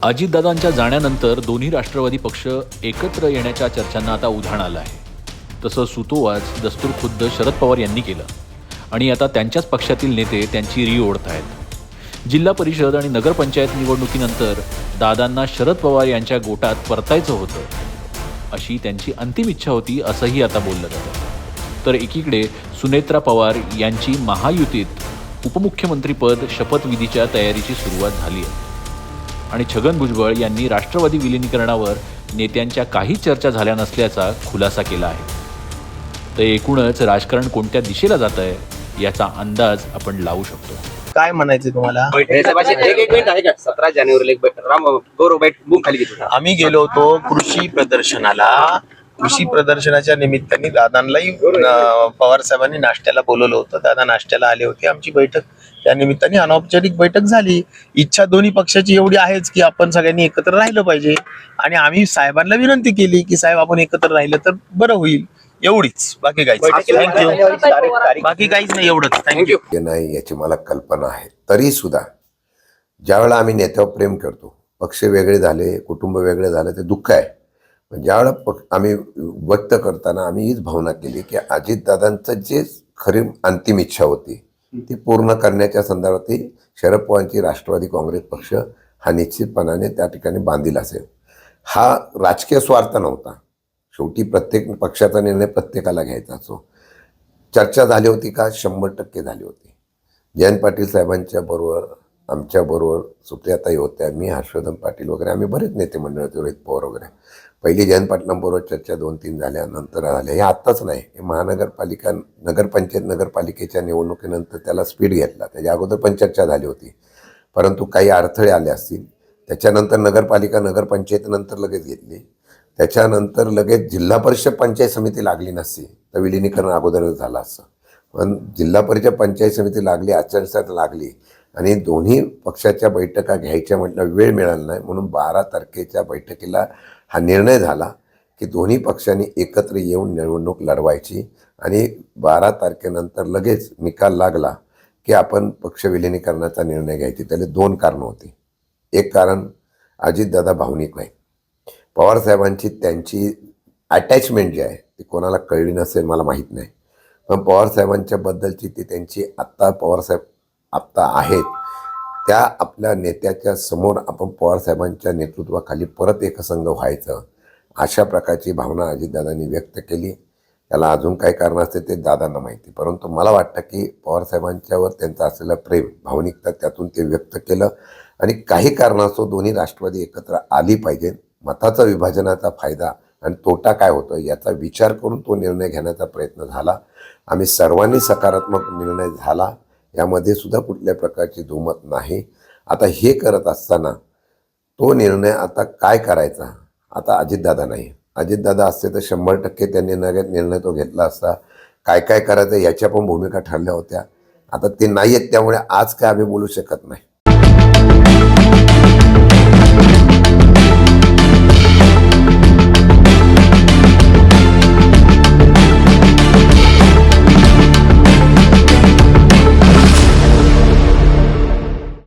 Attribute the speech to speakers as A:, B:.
A: अजितदादांच्या जाण्यानंतर दोन्ही राष्ट्रवादी पक्ष एकत्र येण्याच्या चर्चांना आता उधाण आलं आहे. तसं सुतोवाच दस्तूर खुद्द शरद पवार यांनी केलं आणि आता त्यांच्याच पक्षातील नेते त्यांची री ओढतायत. जिल्हा परिषद आणि नगरपंचायत निवडणुकीनंतर दादांना शरद पवार यांच्या गोटात परतायचं होतं, अशी त्यांची अंतिम इच्छा होती असंही आता बोललं जातं. तर एकीकडे सुनेत्रा पवार यांची महायुतीत उपमुख्यमंत्रीपद शपथविधीच्या तयारीची सुरुवात झाली आहे आणि छगन भुजबळ यांनी राष्ट्रवादी विलिनीकरणावर नेत्यांच्या काही चर्चा झाल्या नसल्याचा खुलासा केला आहे. तर एकूणच राजकारण कोणत्या दिशेला जात आहे याचा अंदाज आपण लावू शकतो.
B: काय म्हणायचं तुम्हाला?
C: एक मिनिट आहे का? 17 जानेवारीला गौरव बुक खाली घेतो.
B: आम्ही गेलो होतो कृषी प्रदर्शनाला. कृषी प्रदर्शनाच्या निमित्ताने दादांनाही पवार साहेबांनी नाश्त्याला बोलवलं होतं. दादा नाश्त्याला आले होते. आमची बैठक त्या निमित्ताने अनौपचारिक बैठक झाली. इच्छा दोन्ही पक्षाची एवढी आहेच की आपण सगळ्यांनी एकत्र राहिलं पाहिजे आणि आम्ही साहेबांना विनंती केली की साहेब आपण एकत्र राहिलं तर बरं होईल. एवढीच, बाकी काहीच. थँक्यू. बाकी काहीच नाही, एवढंच. थँक्यू.
D: नाही याची मला कल्पना आहे. तरी सुद्धा ज्यावेळेला आम्ही नेत्यावर प्रेम करतो, पक्ष वेगळे झाले, कुटुंब वेगळे झाले, ते दुःख आहे. पण ज्यावेळेला आम्ही व्यक्त करताना आम्ही हीच भावना केली की अजितदादांचं जे खरी अंतिम इच्छा होती ती पूर्ण करण्याच्या संदर्भात शरद पवारांची राष्ट्रवादी काँग्रेस पक्ष हा निश्चितपणाने त्या ठिकाणी बांधील असेल. हा राजकीय स्वार्थ नव्हता. शेवटी प्रत्येक पक्षाचा निर्णय प्रत्येकाला घ्यायचा असो. चर्चा झाली होती का? 100% झाली होती. जयंत पाटील साहेबांच्या बरोबर, आमच्या बरोबर सुप्रियाताई होत्या, मी, हर्षवर्धन पाटील वगैरे, आम्ही बरेच नेते मंडळ होते, रोहित पवार वगैरे. पहिली जयंत पाटलांबरोबर चर्चा 2-3 झाल्या, नंतर झाल्या. हे आत्ताच नाही, हे महानगरपालिका नगरपालिकेच्या निवडणुकीनंतर त्याला स्पीड घेतला. त्याच्या अगोदर पण चर्चा झाली होती, परंतु काही अडथळे आले असतील. त्याच्यानंतर नगरपंचायतीनंतर लगेच घेतली. त्याच्यानंतर लगेच जिल्हा परिषद पंचायत समिती लागली नसती तर विलिनीकरण अगोदरच झालं असतं. पण जिल्हा परिषद पंचायत समिती लागली, आचारसंहिता लागली आणि दोन्ही पक्षाच्या बैठका घ्यायच्या म्हटलं वेळ मिळाला नाही. म्हणून 12 तारखेच्या बैठकीला हा निर्णय झाला की दोन्ही पक्षांनी एकत्र येऊन निवडणूक लढवायची आणि 12 तारखेनंतर लगेच निकाल लागला की आपण पक्ष विलिनीकरणाचा निर्णय घ्यायची. त्याला 2 कारणं होती. एक कारण, अजितदादा भावनिक नाही. पवारसाहेबांची त्यांची अटॅचमेंट जी आहे ती कोणाला कळली नसेल, मला माहीत नाही. पण पवारसाहेबांच्या बद्दलची ती त्यांची पवारसाहेब आत्ता आहेत त्या आपल्या नेत्याच्या समोर आपण पवारसाहेबांच्या नेतृत्वाखाली परत एकसंघ व्हायचं, अशा प्रकारची भावना अजितदादांनी व्यक्त केली. त्याला अजून काही कारण असते ते दादांना माहिती, परंतु मला वाटतं की पवारसाहेबांच्यावर त्यांचं असलेलं प्रेम, भावनिकता त्यातून ते व्यक्त केलं. आणि काही कारणास्तव दोन्ही राष्ट्रवादी एकत्र आली पाहिजे. मताचा विभाजनाचा फायदा आणि तोटा काय होतो याचा विचार करून तो निर्णय घेण्याचा प्रयत्न झाला. आम्ही सर्वांनी सकारात्मक निर्णय झाला, यामध्ये सुद्धा कुठल्या प्रकारची दुमत नाही. आता हे करत असताना तो निर्णय आता काय करायचा, आता अजितदादा नाही. अजितदादा असते तर 100% त्यांनी निर्णय तो घेतला असता. काय काय करायचं याच्या पण भूमिका ठरल्या होत्या. आता ते नाही आहेत, त्यामुळे आज काय आम्ही बोलू शकत नाही.